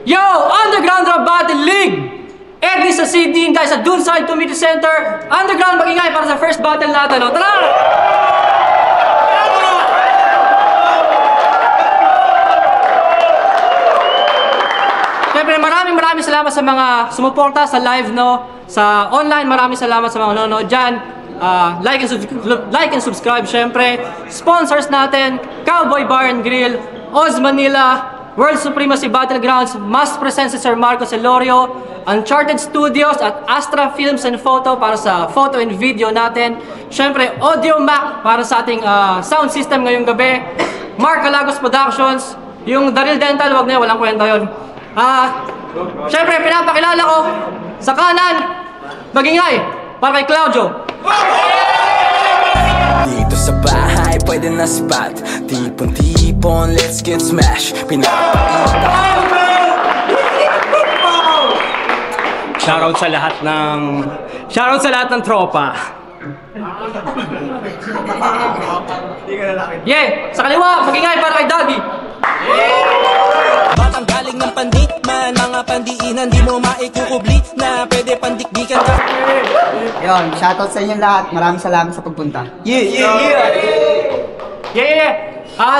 Yo! Underground Rap Battle League! Edni sa CD, guys, sa Duneside Community Center. Underground, mag-ingay para sa first battle natin. O, tara! Siyempre, maraming salamat sa mga sumuporta sa live, no? Sa online, maraming salamat sa mga nanonood dyan. Like and subscribe, syempre. Sponsors natin, Cowboy Bar and Grill, Oz Manila, World Supremacy Battlegrounds, Must Present si Sir Marco Celorio, Uncharted Studios at Astra Films and Photo para sa photo and video natin. Syempre, Audio Mac para sa ating sound system ngayong gabi. Mark Calagos Productions, yung Daryl Dental, wag na yun, walang kwenta yun. Syempre, pinapakilala ko sa kanan, magingay, para kay Claudio. Dito sa bahay, pwede na spot. Tipon-tipon, let's get smash. Pinapakita. Shoutout sa lahat ng tropa. Yeah, sa kaliwa, magingay para kay Dagi. Batang galing ng pandikman, mga pandiinan di mo maikukubli na pwede pandikdikan ka. Yon, shoutout sa inyong lahat. Maraming salamat sa pagpunta. Yeah.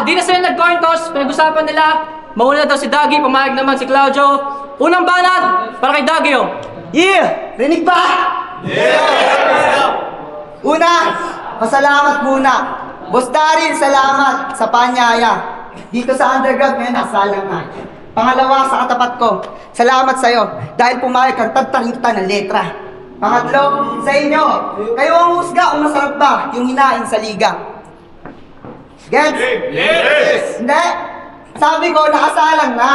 Di na sila nag-coin toss, pinag-usapan nila. Mauna daw si Dagi, pumayag naman si Claudio. Unang banat para kay Dagi, oh. Yeah! Rinig ba? Yeah! Una, pasalamat muna. Boss Daryl, salamat sa panyaya. Dito sa underground ngayon, nasalang na. Pangalawa, sa katapat ko, salamat sa'yo dahil pumayag kang tagtaringta ng letra. Pangatlo, sa inyo, kayo ang husga kung masarap ba yung hinain sa liga. Gets? Yes! Hindi? Sabi ko, nakasalang na.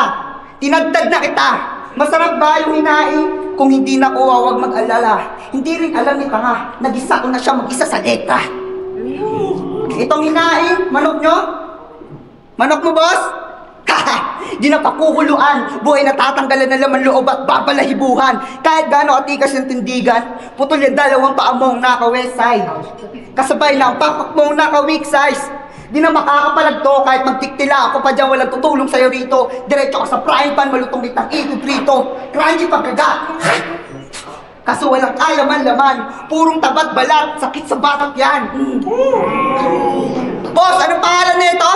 Tinagtad na kita. Masarap ba yung hinain? Kung hindi nakuha, huwag mag-alala. Hindi rin alam ni Tanga, nag-isa ko na siya mag-isa sa letra. Itong hinain, manok nyo? Manok mo, boss? Haha! Di na pakukuluan. Buhay na tatanggalan ng laman loob at babalahibuhan. Kahit gaano katikas yung tindigan, putol yung dalawang paa mong naka-west side. Kasabay ng papak mong naka-weak size. Di na makakapalagto kahit magtiktila ako pa dyan, walang tutulong sa'yo rito. Diretso ka sa frying pan, malutong kitang ito-prito. Crunchy pagkagat. Kaso walang kalaman-laman. Purong tabat balat, sakit sa batak yan. Boss, anong pangalan nito?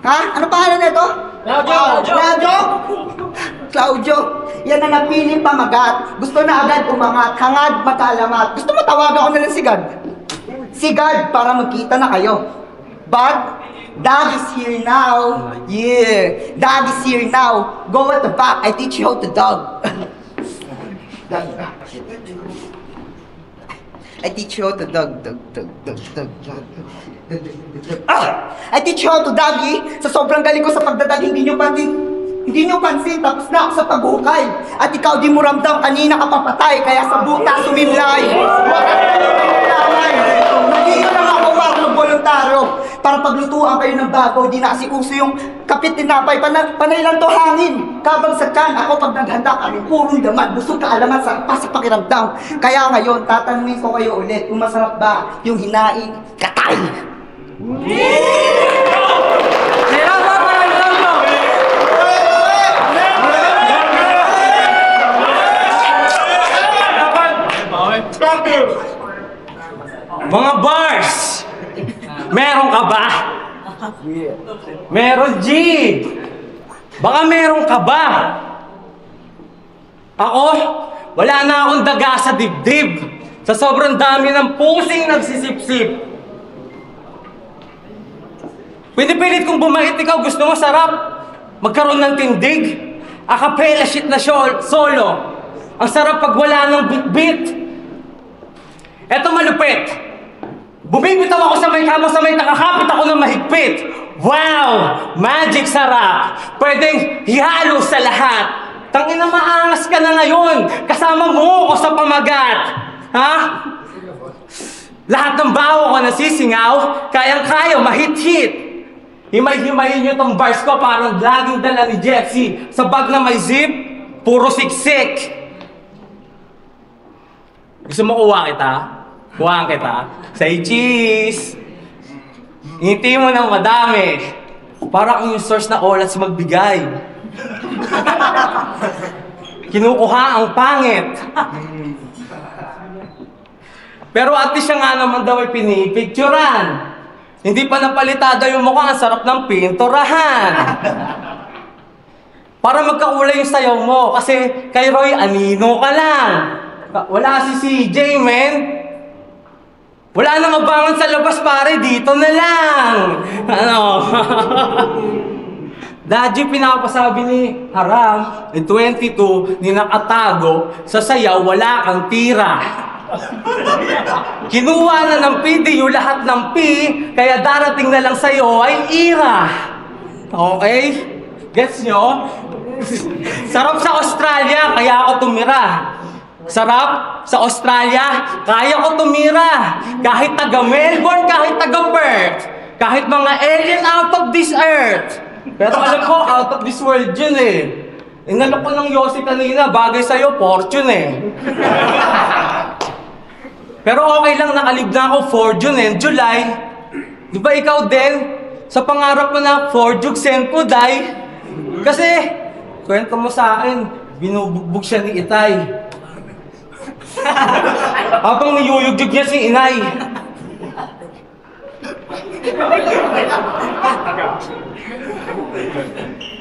Ha? Anong pangalan nito? Claudio? Claudio, yan ang napiling pamagat. Gusto na agad umangat, hangad matalamat. Gusto mo tawagan ko na lang si God? Si God para magkita na kayo. But Dog is here now. Yeah, Dog is here now. Go at the back, I teach you how to dog. I teach you how to dog. I teach you how to doggy. Sa sobrang galing ko sa pagdadag, hindi nyo pansin, tapos na ako sa paghukay. At ikaw di mo ramdam, kanina ka papatay, kaya sa buta sumimlay. Nandito lang ako warang voluntaryo para paglutuan kayo ng bago. Di na kasi uso yung kapit tinapay, panay lang to hangin. Kabagsakan ako pag naghanda kami, purong daman, busog kaalaman sa pakiramdam. Kaya ngayon, tatanungin ko kayo ulit kung masarap ba yung hinaing katay. Mga bars! Meron ka ba? Meron, G! Baka meron ka ba? Ako, wala na akong daga sa dibdib. Sa sobrang dami ng pusing nagsisip-sip. Pinipilit kong bumait, ikaw gusto mo sarap? Magkaroon ng tindig? Acapella shit na solo. Ang sarap pag wala ng beat-beat. Eto malupit. Bumibitaw ako sa may kamo, sa may nakakapit ako ng mahigpit. Wow! Magic sarap! Pwedeng ihalo sa lahat. Tangina, maangas ka na ngayon. Kasama mo ako sa pamagat. Ha? Lahat ng bawo ko nasisingaw, kayang-kaya, mahit-hit. Himay-himayin nyo tong bars ko parang laging dala ni Jeffsy. Sa bag na may zip, puro siksik. Gusto mo kuha kita? Kuhaan kita. Say cheese! Hinti mo ng madami. Para kung yung source na oras magbigay. Kinukuha ang pangit. Pero at least siya nga naman daw ay pinipicturan. Hindi pa napalitada yung mukha, ang sarap ng pinturahan. Para magkakulay yung sayaw mo. Kasi kay Roy, anino ka lang. Wala si CJ, men. Wala nang abangan sa labas, pare. Dito na lang. Ano? Daddy, pinapasabi ni Haram, in 22, ni nakatago, sa sayaw, wala kang tira. Kinuha na ng PD yung lahat ng P, kaya darating na lang sa'yo ay ira. Okay? Gets nyo? Sarap sa Australia, kaya ako tumira. Sarap sa Australia, kaya ko tumira. Kahit taga Melbourne, kahit taga Perth, kahit mga alien out of this earth. Pero alam ko, out of this world yun eh. Inalok ko ng Yossi kanina, bagay sa'yo, fortune eh. Pero okay lang, nakalib na ako for June and July. Di ba ikaw din? Sa pangarap mo na for June, send ko, day. Kasi, kwento mo sa akin, binubugbog siya ni Itay. Habang niyuyugyug niya si Inay.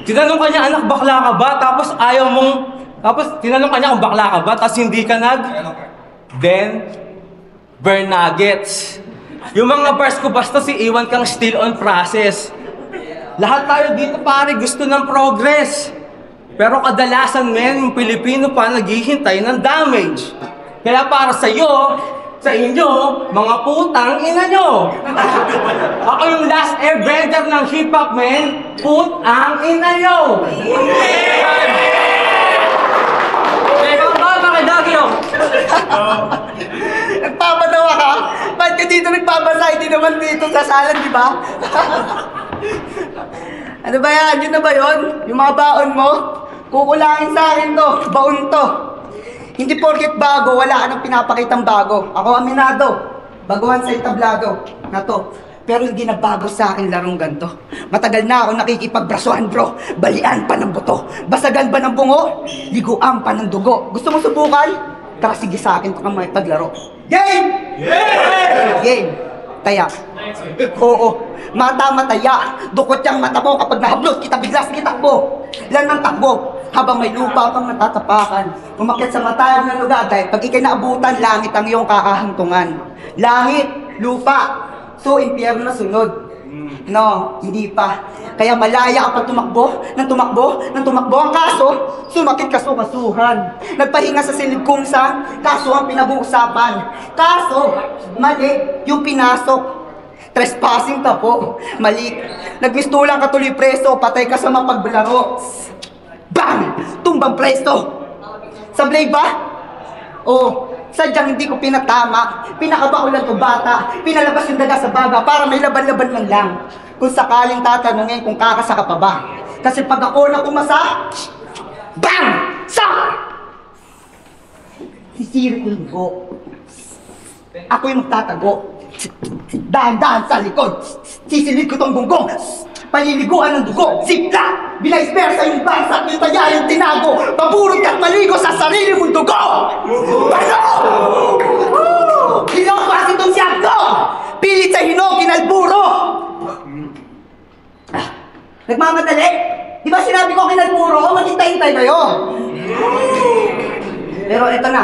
Tinanong kanya, anak, bakla ka ba? Tapos ayaw mong... Tapos tinanong kanya kung bakla ka ba? Tapos hindi ka Then, burn nuggets. Yung mga bars ko basta si iwan kang still on process. Lahat tayo dito pare gusto ng progress. Pero kadalasan men, yung Pilipino pa naghihintay ng damage. Kaya para sa'yo, sa inyo, mga putang ina nyo. Ako yung last airbender ng hip-hop men, putang ina nyo. Ikaw ba, makidagyo? Nagpapatawa ka? Ba't ka dito nagpapasa? Hindi naman dito sa salad, di ba? Ano ba yan? Yun na ba yun? Yung mga baon mo? Kukulangin sa akin to. Baon to. Hindi porket bago, wala ka nang pinapakitang bago. Ako aminado. Baguhan sa itablado. Na to. Pero hindi na bago sa akin larong ganto. Matagal na ako nakikipagbrasuhan bro. Balian pa ng buto. Basagan ba ng bungo? Liguan pa ng dugo. Gusto mo subukan? Tara sige sa akin kung may paglaro. Game! Yeah! Game. Taya. Oo. Mata mataya. Dukot yung mata mo kapag nahablot kita biglas kita mo. Lang ng takbo. Habang may lupa kang natatapakan. Umakyat sa matayang na lugar dahil pag ikay naabutan, langit ang iyong kakahantungan. Langit, lupa. So, impyerno na sunod. No, hindi pa. Kaya malaya ka pa tumakbo, nang tumakbo, nang tumakbo. Ang kaso, sumakit kaso-kasuhan. Nagpahinga sa silid kung saan, kaso ang pinag-uusapan. Kaso, mali yung pinasok. Trespassing ka po. Mali. Nagmistulang ka tuloy preso, patay ka sa mapaglaro. Bang! Tumbang preso. Sablay ba? Oo. Sadyang hindi ko pinatama. Pinakabakulan ko bata. Pinalabas yung daga sa baga para may laban-laban man lang. Kung sakaling tatanungin kung kakasa ka pa ba. Kasi pag ako na pumasa, bang! Sa! Sisirin ko. Ako yung magtatago. Dahan-dahan sa likod. Sisilid ko tong gunggong. Paliliguan ng dugo. Sigla! Binaisper sa yung bansa at yung taya yung tinago. Paburot ka't maligo sa sarili mong dugo! Pano! Hinog pa itong siyag ko! Pilit sa hinog, kinalburo! Nagmamadali? Di ba sinabi ko kinalburo? Maghintay-hintay kayo! Pero ito na.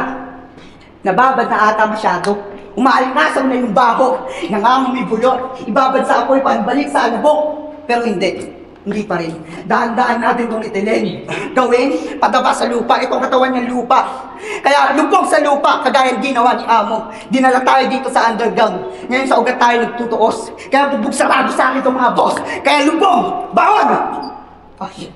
Nababad na ata masyado. Umaalingasaw na yung baho. Nangangumi bulot. Ibabad sa apoy panbalik sa alabok. Pero hindi. Hindi pa rin. Daan-daan natin itong itilin. Gawin, padaba sa lupa. Itong katawan niyang lupa. Kaya lubog sa lupa, kagaya ginawa ni Amo. Dinala tayo dito sa underground. Ngayon sa ugat tayo nagtutuos. Kaya bubog sarado sa akin itong mga boss. Kaya lubog! Baon! Oh, shit.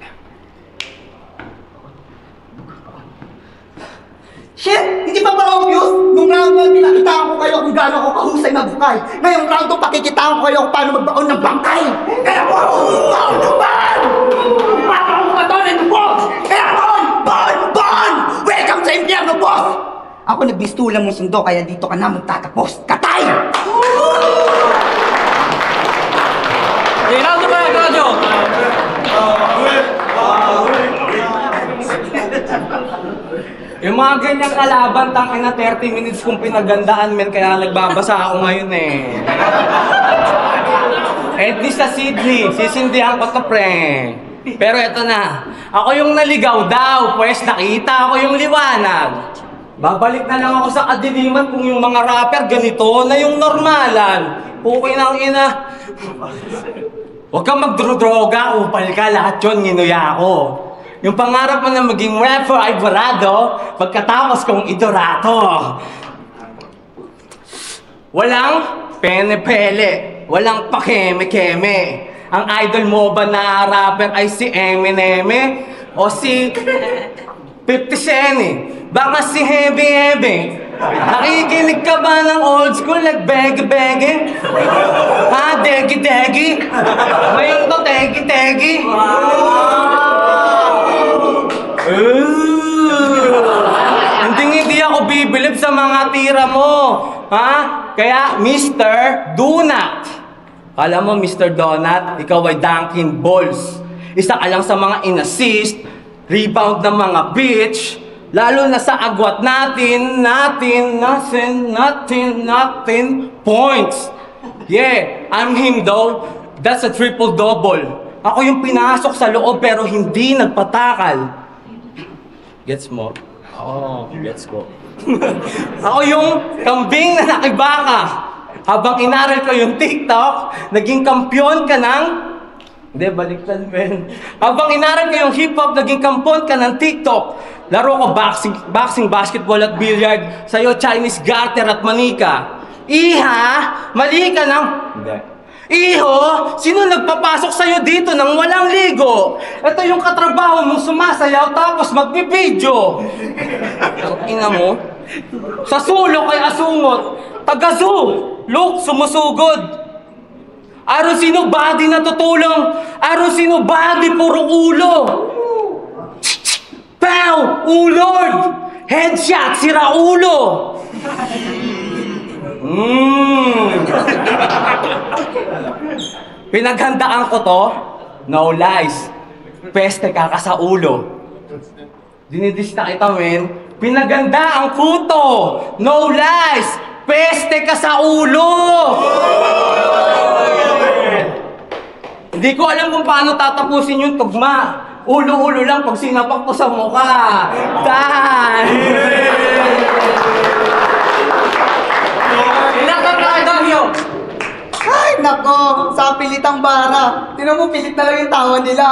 Shit! Hindi pa ba obvious? Nung round 1, pinakitaan ko kayo kung gaano ako kahusay na bukay. Ngayong round 2, pakikitaan ko kayo kung paano magbaon ng bangkay. Kaya po! Bon! Papang ko ba ito ng boss? Kaya bon! Bon! Bon! Welcome sa impyerno, boss! Ako nagbistulan mong sundo, kaya dito ka na magtatapos. Katay! Round 2 ba, Claudio? Yung mga ganyang kalaban, tangin na 30 minutes kong pinagandaan, men, kaya nagbabasa ako ngayon eh. At least sa Sydney, sisindihan ko to, pre. Pero eto na, ako yung naligaw daw, pues nakita ako yung liwanag. Babalik na lang ako sa kadiliman kung yung mga rapper ganito na yung normalan. Okay na ang ina. Huwag kang magdrodroga, upal ka, lahat yun, nginuya ako. Yung pangarap mo na maging rapper ay barado, pagkatapos kong idorato. Walang pene-pele, walang pakeme-keme. Ang idol mo ba na rapper ay si Eminem o si 50 Cent? Baka si Heavy Heavy. Nakikinig ka ba ng old school like Bege? Ha? Degi? Ngayon to Tegi? Hindi ako bibilib sa mga tira mo. Ha? Kaya, Mr. Donut. Alam mo, Mr. Donut, ikaw ay Dunkin' Balls. Isa ka lang sa mga in-assist, rebound ng mga bitch, lalo na sa agwat natin, points. Yeah, I'm him though. That's a triple-double. Ako yung pinasok sa loob pero hindi nagpatakal. Gets mo? Oh, gets ko. Ako yung kambing na nakibaka. Habang inaral ko yung TikTok, naging kampyon ka ng... Hindi, baliktad, men. Habang inaral ko yung hip-hop, naging kampyon ka ng TikTok. Laro ko boxing, basketball at billiard. Sa'yo, Chinese garter at manika. Iha, mali ka ng... Hindi. Iho, sino nagpapasok sa'yo dito nang walang ligo? Ito yung katrabaho mong sumasayaw tapos magbibidyo. Ina mo, sa sulok ay asungot, taga-zoo, look, sumusugod. Aron sino body natutulong, aron sino body puro ulo. Pow! Ulord! Headshot, sira ulo! Pinaghandaan ko to, no lies. Peste ka sa ulo. Dinidista kita, men. Pinaghandaan ko to, no lies. Peste ka sa ulo! Hindi ko alam kung paano tatapusin yung tugma. Ulo-ulo lang pag sinapak ko sa mukha. Dan! Ilang ka daw nyo? Ay, nako, sa pilitang bara. Tinan mo, pilit na lang yung tawa nila.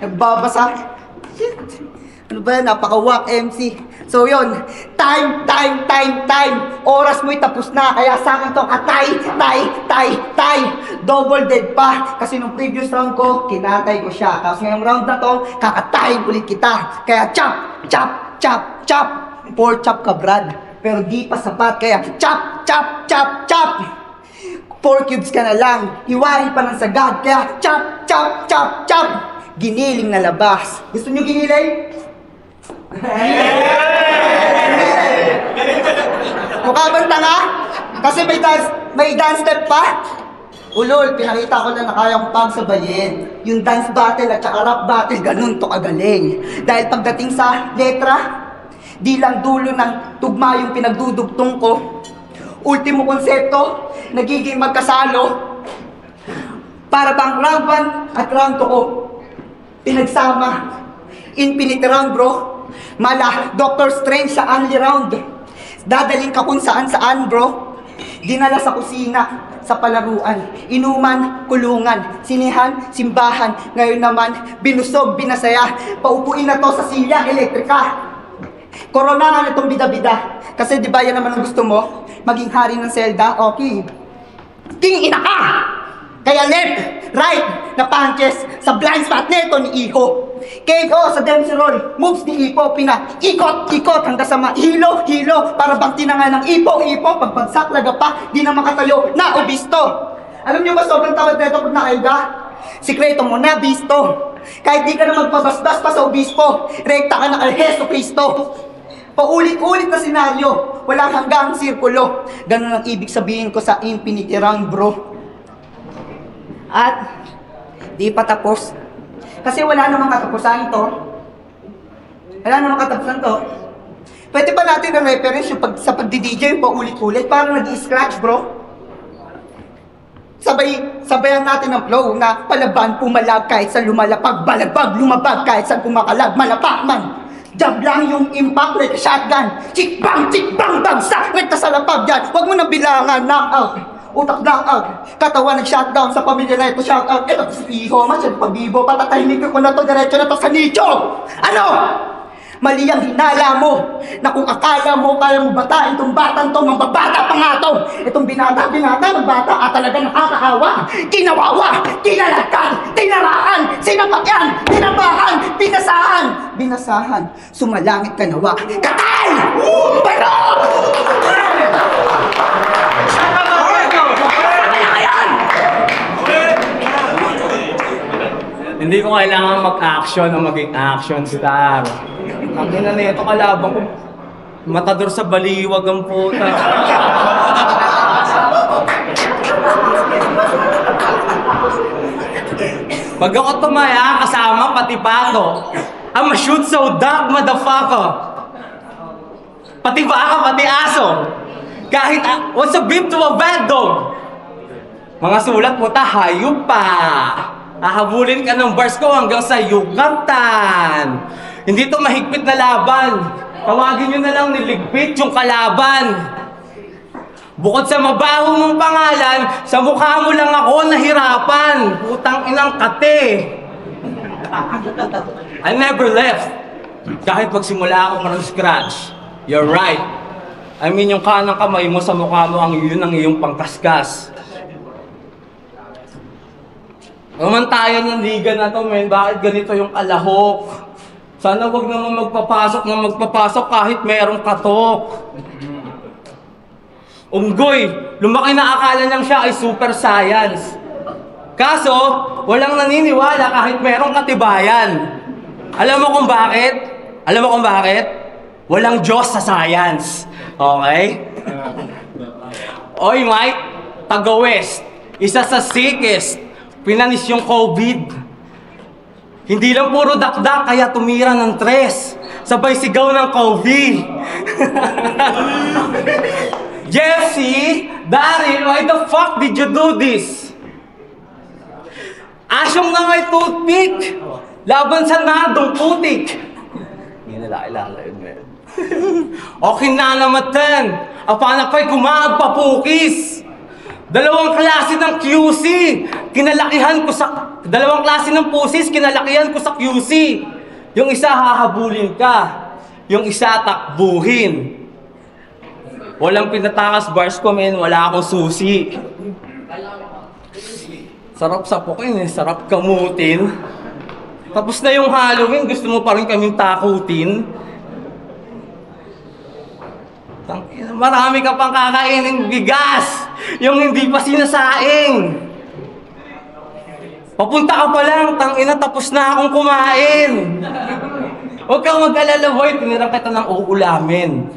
Nagbabasa. Shit. Ano ba yan? Napaka-whack MC. So yun, time. Oras mo'y tapos na. Kaya sa akin to, tay. Double dead pa. Kasi nung previous round ko, kinatay ko siya. Kasi ngayong round na to, kakatayin ulit kita. Kaya chop. Pork chop ka, Brad. Pero di pa sapat. Kaya chop. 4 cubes ka na lang. Hiwain pa ng sagad. Kaya chop. Giniling na labas. Gusto nyo giniling? Mukha bang tanga? Kasi may dance step pa? Ulol, pinakita ko na kaya kong pagsabayin. Yung dance battle at saka rap battle, ganun to kagaling. Dahil pagdating sa letra, di lang dulo ng tugma yung pinagdudugtong ko. Ultimo konsepto, nagiging magkasalo. Para bang round 1 at round 2 ko pinagsama. Infinite round, bro. Mala, Doctor Strange sa only round. Dadaling ka kung saan, bro. Dinala sa kusina, sa palaruan, inuman, kulungan, sinihan, simbahan. Ngayon naman, binusog, binasaya. Paupuin na to sa silya elektrika. Koronahan itong bida-bida. Kasi di ba yan naman ang gusto mo? Maging hari ng Zelda? Okay. King ina ka! Kaya left, right, na punches sa blind spot neto ni Iho. KO sa Dempsey roll, moves ni Ipo, ikot hanggang sa mahilo, para bang tinanga ng Ipo, pagpagsak, laga pa, di na makatayo, na obisto. Alam nyo ba sobrang tawad neto pag nakaiga? Sikreto mo na, bisto. Kahit di ka na magpabasbas pa sa obispo, rekta ka na kay Jesu Cristo. Paulit-ulit na senaryo, walang hanggang sirkulo. Ganun ang ibig sabihin ko sa infinity round, bro. At di pa tapos. Kasi wala namang katapusan ito. Wala namang katapusan to. Pwede ba natin na-reference yung sa pagdi-DJ yung paulit-ulit? Parang nag-scratch, bro. Sabayan natin ang flow na palaban, pumalag kahit sa lumalapag, balabag, lumabag kahit sa kumakalag, malapak man. Jab lang yung impact like a shotgun. Chikbang, bagsak, rekta sa lapag yan. Huwag mo nang bilangan, knockout. Utak knockout. Katawan nag-shutdown sa pamilya na ito, shoutout. Ito si Iho, masyad pag-ibo. Patatahimik ko na to, diretso na to sa nicho. Ano? Mali ang hinala mo na kung akala mo kaya mo batain itong batang to, mambabata pa nga to. Itong binata, magbata talaga nakakahawa. Kinawawa, kinalagkan, tinaraan, sinapakyan, tinabahan, binasahan, sumalangit ka nawa. Katay! Barok! Hindi ko kailangan mag-action o maging action star. Ang ina nito kalaban ko, matador sa baliwag ang puta. Pag ako tumaya, kasama pati pato. I'm a shoot so dark, motherfucker. Pati baka, pati aso. Kahit, what's a beef to a bad dog? Mga sulat mo ta, hayop pa. Hahabulin ka ng bars ko hanggang sa yugatan. Hindi to mahigpit na laban. Tawagin nyo na lang niligpit yung kalaban. Bukod sa mabaho mong pangalan, sa mukha mo lang ako nahirapan. Putang inang kate. I never left. Kahit magsimula ako from scratch. You're right. I mean, yung kanang kamay mo sa mukha mo, yun ang iyong pangkaskas. Namantayan ng liga na to, men. Bakit ganito yung alahok? Sana wag naman magpapasok kahit merong katok. Unggoy, lumaki na akala niyang siya ay super science. Kaso, walang naniniwala kahit merong katibayan. Alam mo kung bakit? Walang Diyos sa science. Okay? Oy, Mike, taga-West, isa sa sickest, pinanis yung COVID. Hindi lang puro dakdak, kaya tumira ng tres. Sabay sigaw ng COVID. Jesse, Daryl, why the fuck did you do this? Asyong na may toothpick, laban sa nadong putik. Hindi nila kilala yun, man. Okay na namatan, apanapay kumagpapukis. Dalawang klase ng QC, dalawang klase ng pusis, kinalakihan ko sa QC. Yung isa hahabulin ka, yung isa takbuhin. Walang pinatakas bars ko, men, wala akong susi. Sarap sapukin eh, sarap kamutin. Tapos na yung Halloween, gusto mo pa rin kaming takutin. Marami ka pang kakainin bigas, yung hindi pa sinasaing. Papunta ka pa lang, tangina, tapos na akong kumain. Huwag kang mag-alala, boy, tinirang kita ng uulamin.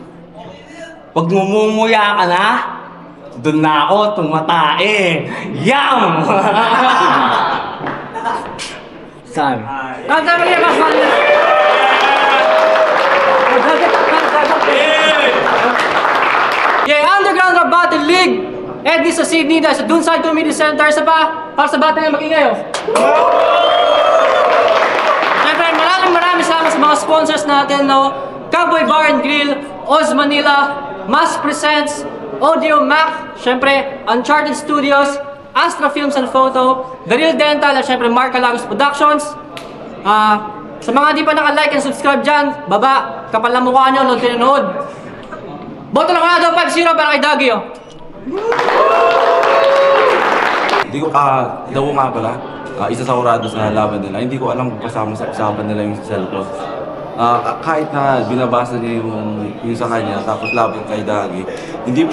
Pag mumumuya ka na, doon na ako tumatae. Yum! Sabi. Kanta mo niya, Mas Malia! Yeah, Underground Rap Battle League! Eddie sa Sydney dahil sa Dunside Community Center. Isa pa, para sa bata nga mag-ingay, oh. Siyempre, maraming salamat sa mga sponsors natin, no? Cowboy Bar and Grill, Oz Manila, Mas Presents, Audio Mac, siyempre, Uncharted Studios, Astra Films and Photo, The Real Dental, at siyempre, Mark Calagos Productions. Sa mga di pa naka-like and subscribe dyan, baba, kapal na mukha nyo, nung tinanood. Boto na ko na daw 5-0 para kay Dagi, oh. Hindi ko daw nga pala, isa sa urado sa laban nila. Hindi ko alam kung kasama sa usapan nila yung cellphone. Kahit na binabasa niya yung sa kanya, tapos laban kay Dagi, hindi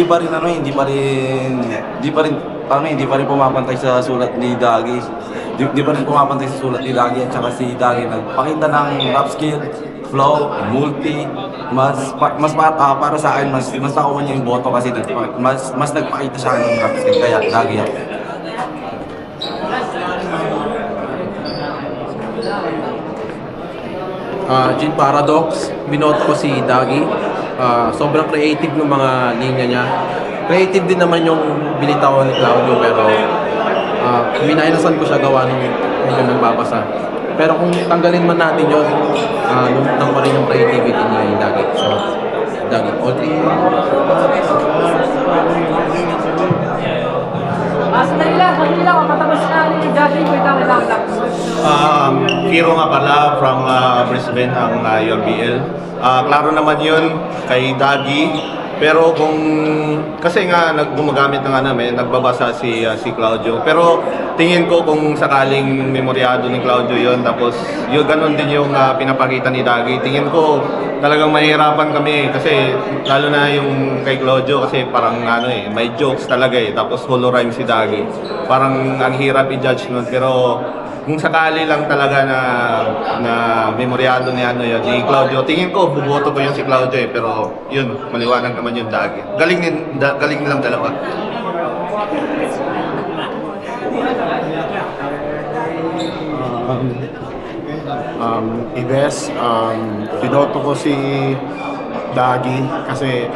pa rin pumapantay sa sulat ni Dagi. Hindi pa rin pumapantay sa sulat ni Dagi, at saka si Dagi nagpakita ng rap skill, flow, multi, para sa akin mas nakuha niya yung boto kasi mas nagpakita siya ng rap skill, kaya Dagi ako. Gene Paradox, binoto ko si Dagi. Sobrang creative ng mga linya niya. Creative din naman yung binitawan ni Claudio, pero minaynasan ko siya gawa nung nagbabasa. Pero kung tanggalin man natin yun, lumutang pa rin yung creativity ni Dagi. So, Dagi. Sandali lang, matapos na ni Johnny, wait lang. Kiro nga pala from Brisbane ang URBL. Klaro naman yun kay Dagi. Pero kung kasi nga gumagamit na nga namin, nagbabasa si Claudio. Pero tingin ko kung sakaling memoryado ni Claudio yon, tapos yung ganun din yung pinapakita ni Dagi, tingin ko talagang mahirapan kami kasi lalo na yung kay Claudio kasi parang may jokes talaga tapos holo rhyme si Dagi. Parang ang hirap i-judge nun, pero kung sakali lang talaga na memoryado ni ni Claudio, tingin ko buboto ko yun si Claudio pero yun, maliwanag naman yung Dagi. Galing nilang dalawa. Ibes, binoto ko si Dagi kasi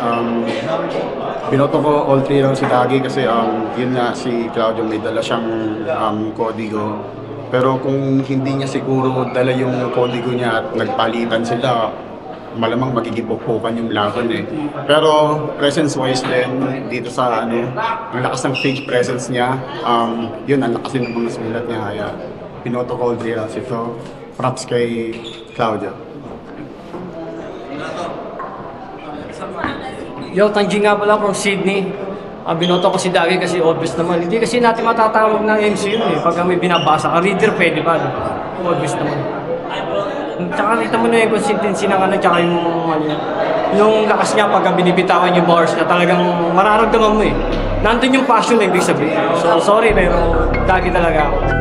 binoto ko all three lang si Dagi kasi yun nga si Claudio may dala siyang kodigo. Pero kung hindi niya siguro dala yung kodigo niya at nagpalitan sila, malamang magigipukpukan yung laban Pero presence-wise din, dito sa ang lakas ng stage presence niya, yun, ang lakas din ng mga sulat niya. Kaya pinoto ko all three lang. So, props kay Claudio. Yo, Tanji nga pala from Sydney. Binoto ko si Dagi kasi obvious naman. Hindi kasi natin matatawag ng MC yun Pag may binabasa ka, reader pwede ba? Obvious naman. Tsaka kita mo na yung consistency ng tsaka yung lakas niya pag binibitawan yung bars na talagang mararamdaman mo Nandun yung passion ibig sabihin. So, sorry pero Dagi talaga ako.